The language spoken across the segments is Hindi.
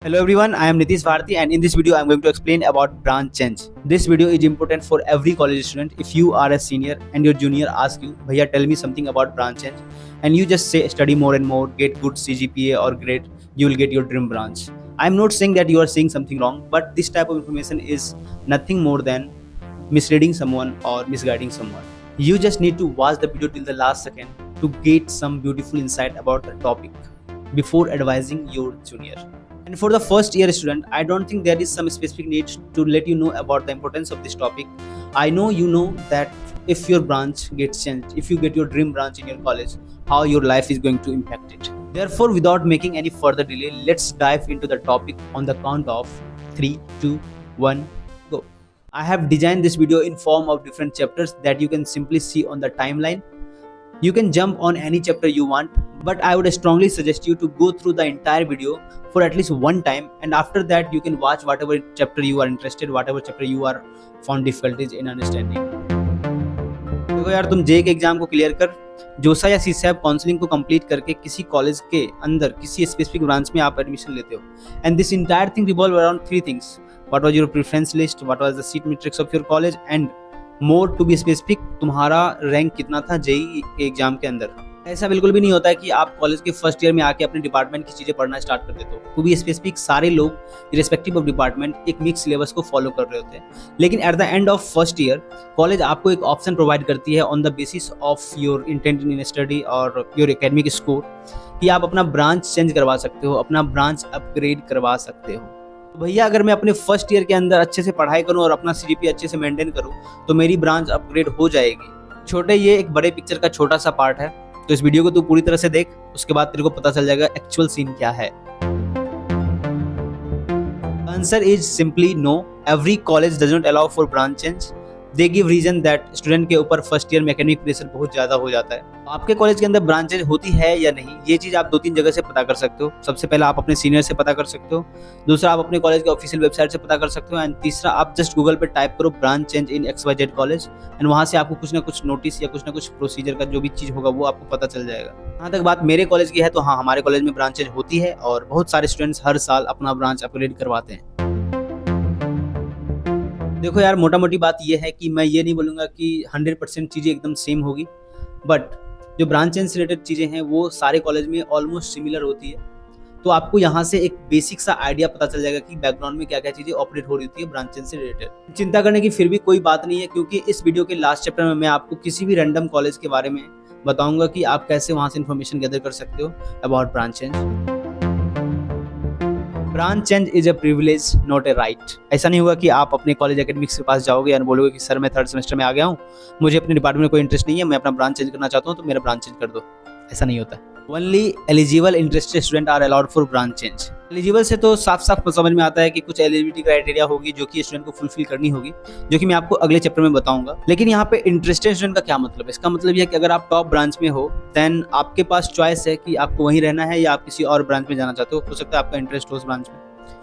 Hello everyone, I am Nitish Bharti and in this video I am going to explain about branch change. This video is important for every college student. If you are a senior and your junior asks you, "Bhaiya, tell me something about branch change," and you just say study more and more, get good CGPA or grade, you will get your dream branch. I am not saying that you are saying something wrong, but this type of information is nothing more than misleading someone or misguiding someone. You just need to watch the video till the last second to get some beautiful insight about the topic before advising your junior. And for the first year student, I don't think there is some specific need to let you know about the importance of this topic. I know you know that if your branch gets changed, if you get your dream branch in your college, how your life is going to impact it. Therefore, without making any further delay, let's dive into the topic on the count of 3, 2, 1, go. I have designed this video in form of different chapters that you can simply see on the timeline. You can jump on any chapter you want, but I would strongly suggest you to go through the entire video for at least one time, and after that you can watch whatever chapter you are interested, whatever chapter you are found difficulties in understanding. देखो यार, तुम जे के एग्जाम को क्लियर कर जोसा या सीसैप काउंसलिंग को कंप्लीट करके किसी कॉलेज के अंदर किसी स्पेसिफिक ब्रांच में आप एडमिशन लेते हो, and this entire thing revolve around three things. What was your preference list, what was the seat matrix of your college, and more to be specific तुम्हारा रैंक कितना था जेईई के एग्जाम के अंदर. ऐसा बिल्कुल भी नहीं होता है कि आप कॉलेज के फर्स्ट ईयर में आके अपने डिपार्टमेंट की चीज़ें पढ़ना स्टार्ट कर देते हो. टू बी स्पेसिफिक सारे लोग रिस्पेक्टिव ऑफ डिपार्टमेंट एक मिक्स सिलेबस को फॉलो कर रहे होते हैं, लेकिन at the end of first year college आपको एक ऑप्शन प्रोवाइड करती है on the basis of your intent in study और योर एकेडमिक स्कोर कि आप अपना ब्रांच चेंज करवा सकते हो, अपना ब्रांच अपग्रेड करवा सकते हो. तो भैया, अगर मैं अपने फर्स्ट ईयर के अंदर अच्छे से पढ़ाई करूं और अपना सीजीपीए अच्छे से मेंटेन करूं तो मेरी ब्रांच अपग्रेड हो जाएगी. छोटे, ये एक बड़े पिक्चर का छोटा सा पार्ट है, तो इस वीडियो को तू पूरी तरह से देख, उसके बाद तेरे को पता चल जाएगा एक्चुअल सीन क्या है. Answer is simply no. Every college does not allow for branch change. They give reason that student के ऊपर फर्स्ट ईयर में एकेडमिक प्रेशर बहुत ज़्यादा हो जाता है. आपके कॉलेज के अंदर ब्रांचेज होती है या नहीं, ये चीज़ आप 2-3 जगह से पता कर सकते हो. सबसे पहला आप अपने सीनियर से पता कर सकते हो, दूसरा आप अपने कॉलेज के ऑफिशियल वेबसाइट से पता कर सकते हो, एंड तीसरा आप जस्ट गूगल पे टाइप करो branch change in XYZ college, and वहाँ से आपको कुछ ना कुछ नोटिस या कुछ ना कुछ प्रोसीजर का जो भी चीज़ होगा वो आपको पता चल जाएगा. जहाँ तक बात मेरे कॉलेज की है, तो हाँ, हमारे कॉलेज में ब्रांचेज होती है और बहुत सारे स्टूडेंट्स हर साल अपना ब्रांच अपग्रेड करवाते हैं. देखो यार, मोटा मोटी बात ये है कि मैं ये नहीं बोलूँगा कि 100% चीज़ें एकदम सेम होगी, बट जो ब्रांच चेंज से रिलेटेड चीज़ें हैं वो सारे कॉलेज में ऑलमोस्ट सिमिलर होती है. तो आपको यहाँ से एक बेसिक सा आइडिया पता चल जाएगा कि बैकग्राउंड में क्या क्या चीज़ें ऑपरेट हो रही होती है ब्रांच चेंज से रिलेटेड. चिंता करने की फिर भी कोई बात नहीं है, क्योंकि इस वीडियो के लास्ट चैप्टर में मैं आपको किसी भी रैंडम कॉलेज के बारे में बताऊँगा कि आप कैसे वहाँ से इन्फॉर्मेशन गैदर कर सकते हो about branch change. Branch change is a privilege, not a right. ऐसा नहीं होगा कि आप अपने कॉलेज एकेडमिक्स के पास जाओगे और बोलोगे कि सर मैं थर्ड सेमेस्टर में आ गया हूँ, मुझे अपने डिपार्टमेंट में कोई इंटरेस्ट नहीं है, मैं अपना ब्रांच चेंज करना चाहता हूँ, तो मेरा ब्रांच चेंज कर दो. ऐसा नहीं होता. Only eligible interested student are allowed for branch change. Eligible से तो साफ साफ समझ में आता है कि कुछ एलिजिबिलिटी क्राइटेरिया होगी जो कि स्टूडेंट को फुलफिल करनी होगी, जो कि मैं आपको अगले चैप्टर में बताऊंगा. लेकिन यहाँ पे इंटरेस्टेड स्टूडेंट का क्या मतलब है? इसका मतलब यह है कि अगर आप टॉप ब्रांच में हो देन आपके पास चॉइस है कि आपको वहीं रहना है या आप किसी और ब्रांच में जाना चाहते हो सकता है आपका इंटरेस्ट हो उस ब्रांच में.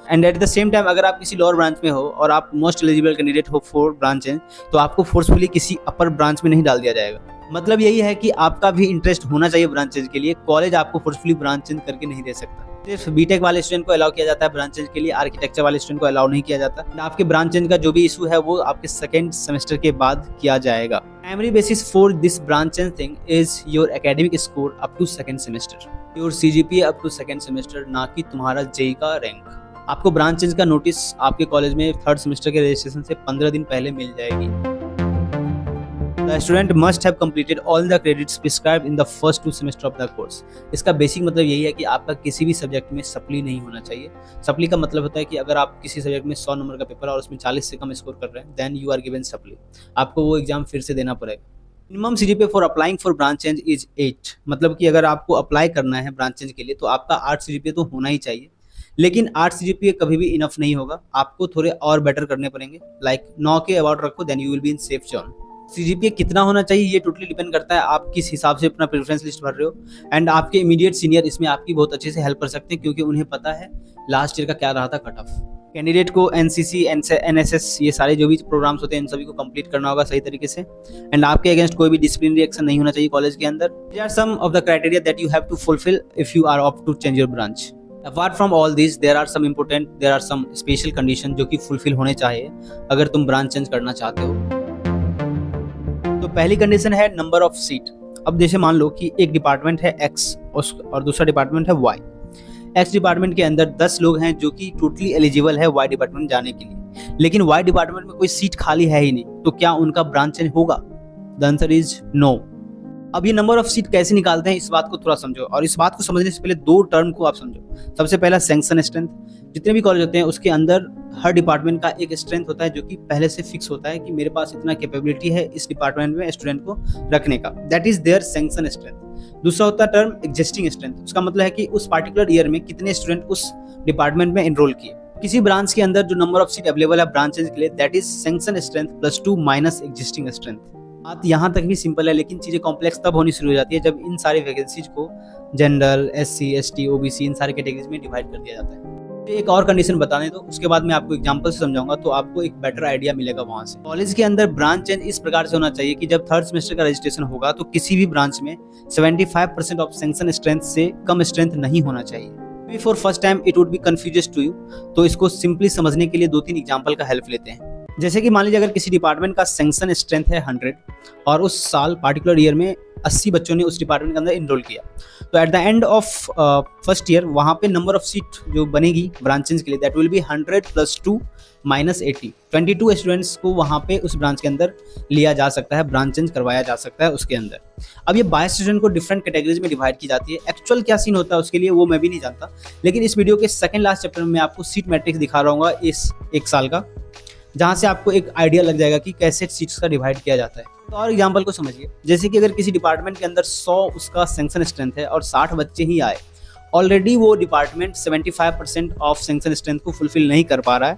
And at the same time अगर आप किसी लोअर ब्रांच में हो और आप मोस्ट एलिजिबल कैंडिडेट हो फॉर ब्रांच चेंज, तो आपको फोर्सफुली किसी अपर ब्रांच में नहीं डाल दिया जाएगा. मतलब यही है कि आपका भी इंटरेस्ट होना चाहिए ब्रांच चेंज के लिए. कॉलेज आपको फोर्सफुली ब्रांच चेंज करके नहीं दे सकता. सिर्फ बीटेक वाले स्टूडेंट को अलाउ किया जाता है ब्रांच चेंज के लिए, आर्किटेक्चर वाले स्टूडेंट को अलाउ नहीं किया जाता. आपके ब्रांच चेंज का जो भी इशू है वो आपके सेकेंड सेमेस्टर के बाद किया जाएगा. Primary basis for this branch change thing is your academic score up to second semester, your CGPA up to second semester, ना कि तुम्हारा जेईई का रैंक. आपको ब्रांच चेंज का नोटिस आपके कॉलेज में थर्ड सेमेस्टर के रजिस्ट्रेशन से 15 दिन पहले मिल जाएगी. The student must have completed all the credits prescribed in the first 2 semester of the course. इसका बेसिक मतलब यही है कि आपका किसी भी सब्जेक्ट में सप्ली नहीं होना चाहिए. सप्ली का मतलब होता है कि अगर आप किसी सब्जेक्ट में 100 नंबर का पेपर और उसमें 40 से कम स्कोर कर रहे हैं, then you are given supply. आपको वो एग्जाम फिर से देना पड़ेगा. Minimum CGPA for applying for branch change is 8. मतलब कि अगर आपको अप्लाई करना है ब्रांच चेंज के लिए तो आपका 8 सीजीपीए तो होना ही चाहिए. लेकिन 8 सीजीपीए कभी भी इनफ नहीं होगा, आपको थोड़े और बेटर करने पड़ेंगे. लाइक 9 के अबाउट रखो, then you will be in safe zone. CGPA कितना होना चाहिए ये टोटली डिपेंड करता है आप किस हिसाब से अपना प्रेफरेंस लिस्ट भर रहे हो, एंड आपके इमीडिएट सीनियर इसमें आपकी बहुत अच्छे से हेल्प कर सकते हैं, क्योंकि उन्हें पता है लास्ट ईयर का क्या रहा था कट ऑफ. कैंडिडेट को एनसीसी, एनएसएस, ये सारे जो भी प्रोग्राम्स होते हैं इन सभी को कंप्लीट करना होगा सही तरीके से, एंड आपके अगेंस्ट कोई भी डिसिप्लिनरी एक्शन नहीं होना चाहिए कॉलेज के अंदर. There are some of the criteria that you have to fulfil if you are opt to change your branch. Apart from all this there are some special condition जो कि फुलफिल होने चाहिए अगर तुम ब्रांच चेंज करना चाहते हो। तो पहली कंडीशन है नंबर ऑफ सीट। अब जैसे मान लो कि एक डिपार्टमेंट है एक्स और दूसरा डिपार्टमेंट है वाई। एक्स डिपार्टमेंट के अंदर 10 लोग हैं जो कि टोटली एलिजिबल है वाई डिपार्टमेंट जाने के लिए, लेकिन वाई डिपार्टमेंट में कोई सीट खाली है ही नहीं, तो क्या उनका ब्रांच चेंज होगा? The answer is no. अब ये नंबर ऑफ सीट कैसे निकालते हैं इस बात को थोड़ा समझो, और इस बात को समझने से पहले दो टर्म को आप समझो। सबसे पहला सैंक्शन स्ट्रेंथ। जितने भी कॉलेज होते हैं उसके अंदर हर डिपार्टमेंट का एक स्ट्रेंथ होता है जो कि पहले से फिक्स होता है कि मेरे पास इतना कैपेबिलिटी है इस डिपार्टमेंट में स्टूडेंट को रखने का, that is their sanction strength. दूसरा होता है टर्म एग्जिस्टिंग स्ट्रेंथ। उसका मतलब है कि उस पार्टिकुलर ईयर में कितने स्टूडेंट उस डिपार्टमेंट में एनरोल किए। किसी ब्रांच के अंदर जो नंबर ऑफ सीट अवेलेबल है ब्रांच चेंज के लिए, that is sanction strength +2 minus existing strength. बात यहाँ तक भी सिंपल है, लेकिन चीज़ें कॉम्प्लेक्स तब होनी शुरू हो जाती है जब इन सारी वैकेंसीज को जनरल, SC, ST, OBC इन सारे कैटेगरीज में डिवाइड कर दिया जाता है। एक और कंडीशन बताने दो, उसके बाद मैं आपको एग्जांपल से समझाऊंगा तो आपको एक बेटर आइडिया मिलेगा वहां से। कॉलेज के अंदर ब्रांच चेंज इस प्रकार से होना चाहिए कि जब थर्ड सेमेस्टर का रजिस्ट्रेशन होगा तो किसी भी ब्रांच में 75% ऑफ सैंक्शन स्ट्रेंथ से कम स्ट्रेंथ नहीं होना चाहिए। Before first time it would be confusing to you, तो इसको सिंपली समझने के लिए 2-3 एग्जांपल का हेल्प लेते हैं। जैसे कि मान लीजिए अगर किसी डिपार्टमेंट का सैंक्शन स्ट्रेंथ है 100 और उस साल पार्टिकुलर ईयर में 80 बच्चों ने उस डिपार्टमेंट के अंदर इनरोल किया, तो at the end of first year वहाँ पे नंबर ऑफ सीट जो बनेगी ब्रांच चेंज के लिए, दैट विल बी 100 + 2 - 80। 22 स्टूडेंट्स को वहाँ पे उस ब्रांच के अंदर लिया जा सकता है, ब्रांच चेंज करवाया जा सकता है उसके अंदर। अब ये 22 स्टूडेंट को डिफरेंट कैटेगरीज में डिवाइड की जाती है। एक्चुअल क्या सीन होता है उसके लिए वो मैं भी नहीं जानता, लेकिन इस वीडियो के सेकंड लास्ट चैप्टर में मैं आपको सीट मैट्रिक्स दिखा रहा हूँ इस एक साल का, जहाँ से आपको एक आइडिया लग जाएगा कि कैसे सीट्स का डिवाइड किया जाता है। तो और एग्जांपल को समझिए, जैसे कि अगर किसी डिपार्टमेंट के अंदर 100 उसका सैंक्शन स्ट्रेंथ है और 60 बच्चे ही आए, ऑलरेडी वो डिपार्टमेंट 75% ऑफ सैंक्शन स्ट्रेंथ को फुलफिल नहीं कर पा रहा है,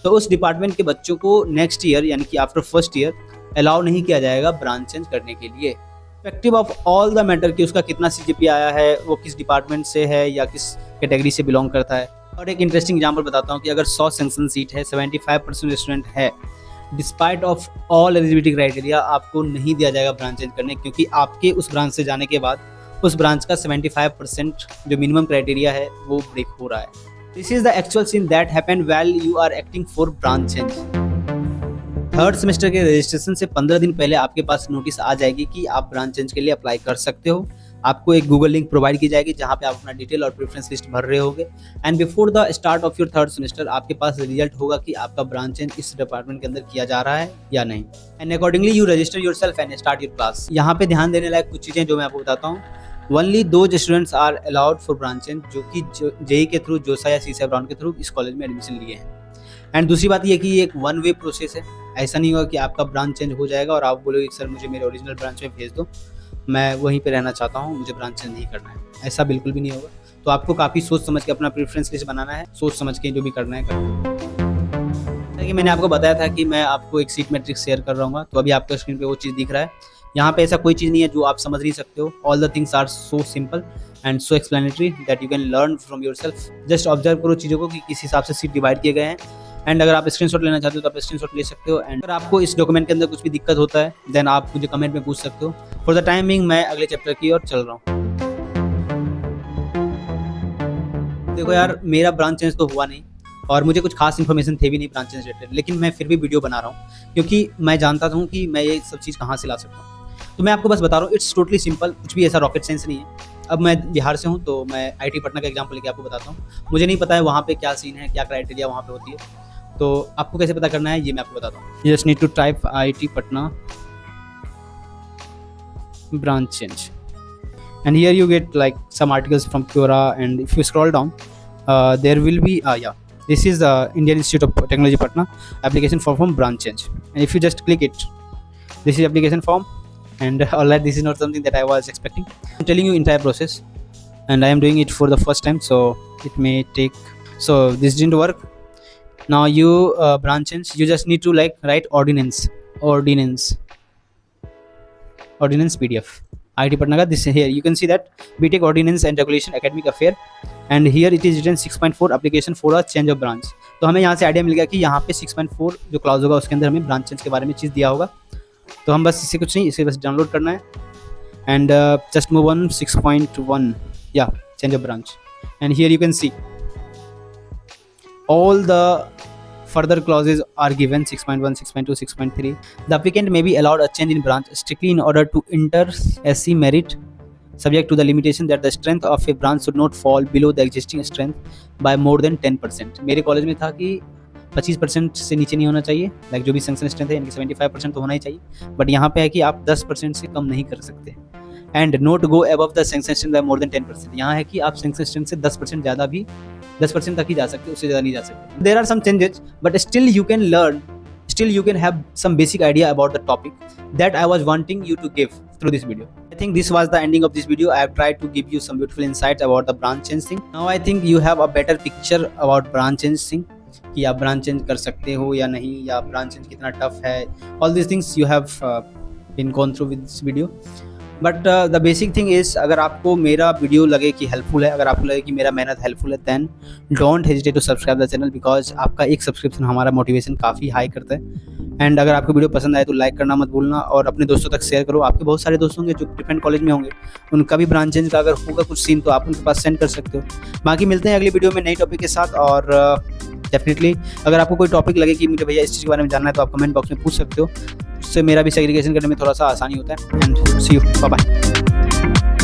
तो उस डिपार्टमेंट के बच्चों को नेक्स्ट ईयर यानी कि आफ्टर फर्स्ट ईयर अलाउ नहीं किया जाएगा ब्रांच चेंज करने के लिए। Effective of all the matter कि उसका कितना CGPA आया है, वो किस डिपार्टमेंट से है या किस कैटेगरी से बिलोंग करता है। और एक इंटरेस्टिंग एग्जांपल बताता हूँ कि अगर 100 सैंक्शन सीट है, 75% स्टूडेंट है, despite of all eligibility criteria आपको नहीं दिया जाएगा ब्रांच चेंज करने, क्योंकि आपके उस ब्रांच से जाने के बाद उस ब्रांच का 75% जो मिनिमम क्राइटेरिया है वो ब्रेक हो रहा है। This is the actual scene that happened while you are acting for branch change. Third semester के रजिस्ट्रेशन से 15 दिन पहले आपके पास नोटिस आ जाएगी कि आप ब्रांच चेंज के लिए अप्लाई कर सकते हो। आपको एक गूगल लिंक प्रोवाइड की जाएगी जहाँ पे आप अपना डिटेल और प्रेफरेंस लिस्ट भर रहे होगे, and before the start of your third semester आपके पास रिजल्ट होगा कि आपका ब्रांच चेंज इस डिपार्टमेंट के अंदर किया जा रहा है या नहीं, and accordingly you register yourself and start your class. यहाँ पे ध्यान देने लायक कुछ चीज़ें जो मैं आपको बताता हूँ। Only those students are allowed for branch change जो कि JEE के थ्रू, जोसा या CSAT राउंड के थ्रू इस कॉलेज में एडमिशन लिए हैं। एंड दूसरी बात ये कि ये एक 1 वे प्रोसेस है। ऐसा नहीं होगा कि आपका ब्रांच चेंज हो जाएगा और आप बोलोगे सर मुझे मेरे ओरिजिनल ब्रांच में भेज दो, मैं वहीं पे रहना चाहता हूँ, मुझे ब्रांच चेंज नहीं करना है। ऐसा बिल्कुल भी नहीं होगा। तो आपको काफ़ी सोच समझ के अपना प्रेफरेंस लिस्ट बनाना है, सोच समझ के जो भी करना है करना। जैसा कि मैंने आपको बताया था कि मैं आपको एक सीट मैट्रिक्स शेयर कर रहा हूँ, तो अभी आपको स्क्रीन पे वो चीज़ दिख रहा है। यहाँ पे ऐसा कोई चीज़ नहीं है जो आप समझ नहीं सकते हो। All the things are so simple and so explanatory that you can learn from yourself. Just observe करो चीज़ों को कि किस हिसाब से सीट डिवाइड किए गए हैं, एंड अगर आप स्क्रीनशॉट लेना चाहते हो तो आप स्क्रीनशॉट ले सकते हो। एंड अगर आपको इस डॉक्यूमेंट के अंदर कुछ भी दिक्कत होता है देन आप मुझे कमेंट में पूछ सकते हो। फॉर द टाइम बिंग मैं अगले चैप्टर की ओर चल रहा हूँ। देखो यार, मेरा ब्रांच चेंज तो हुआ नहीं और मुझे कुछ खास इन्फॉर्मेशन थे भी नहीं ब्रांच चेंज रिलेटेड, लेकिन मैं फिर भी वीडियो बना रहा हूँ क्योंकि मैं जानता हूँ कि मैं ये सब चीज़ कहाँ से ला सकता हूँ। तो मैं आपको बस बता रहा हूँ, इट्स टोटली सिंपल, कुछ भी ऐसा रॉकेट साइंस नहीं है। अब मैं बिहार से हूँ तो मैं IIT पटना का एग्जाम्पल लेके आपको बताता हूँ। मुझे नहीं पता है वहाँ पे क्या सीन है, क्या क्राइटेरिया वहाँ पे होती है, तो आपको कैसे पता करना है ये मैं आपको बताता हूँ। You just need to type IIT Patna branch change, and here you get like some articles from Quora, and if you scroll down there will be this is the Indian Institute of Technology Patna application form branch change, and if you just click it, this is application form. And alright, this is not something that I was expecting. I'm telling you entire process and I am doing it for the first time, so it may take, so this didn't work. Now you branch change, you just need to like write ordinance PDF IIT Patna ka. This here you can see that BTech Ordinance and Regulation Academic Affair, and here it is written 6.4 application for a change of branch. तो हमें यहाँ से आइडिया मिल गया कि यहाँ पे 6.4 जो क्लाउज होगा उसके अंदर हमें ब्रांच चेंज के बारे में चीज़ दिया होगा। तो हम बस इसे कुछ नहीं, इसे बस डाउनलोड करना है and just move on 6.1 change of branch, and here you can see all the further clauses are given 6.1, 6.2, 6.3. The applicant may be allowed a change in branch strictly in order to enter SC merit, subject to the limitation that the strength of a branch should not fall below the existing strength by more than 10%. मेरे कॉलेज में था कि 25% से नीचे नहीं होना चाहिए, लाइक जो भी सेंक्शन स्ट्रेंथ है यानी कि 75% तो होना ही चाहिए, बट यहाँ पे है कि आप 10% से कम नहीं कर सकते। And not go above the sanction strength by more than 10%, यहाँ है कि आप सेंक्शन स्ट्रेंथ से 10% ज़्यादा भी 10% तक ही जा सकते, उससे ज़्यादा नहीं जा सकते। There are some changes but still you can learn, still you can have some basic idea about the topic that I was wanting you to give through this video. I think this was the ending of this video. I have tried to give you some beautiful insights about the branch change thing. Now I think you have a better picture about branch change thing, कि आप ब्रांच चेंज कर सकते हो या नहीं, या ब्रांच चेंज कितना टफ है, all these things you have been gone through with this video. But the basic thing is, अगर आपको मेरा वीडियो लगे कि हेल्पफुल है, अगर आपको लगे कि मेरा मेहनत हेल्पफुल है, then don't hesitate to subscribe the channel, because आपका एक सब्सक्रिप्शन हमारा मोटिवेशन काफ़ी हाई करता है। एंड अगर आपको वीडियो पसंद आए तो लाइक करना मत भूलना, और अपने दोस्तों तक शेयर करो। आपके बहुत सारे दोस्त होंगे जो डिफरेंट कॉलेज में होंगे, उनका भी ब्रांच चेंज का अगर होगा कुछ सीन तो आप उनके पास सेंड कर सकते हो। बाकी मिलते हैं अगली वीडियो में नई टॉपिक के साथ, और डेफिनेटली अगर आपको कोई टॉपिक लगे कि मुझे भैया इस चीज़ के बारे में जानना है तो आप कमेंट बॉक्स में पूछ सकते हो, उससे मेरा भी सेग्रीगेशन करने में थोड़ा सा आसानी होता है। And see you, bye bye.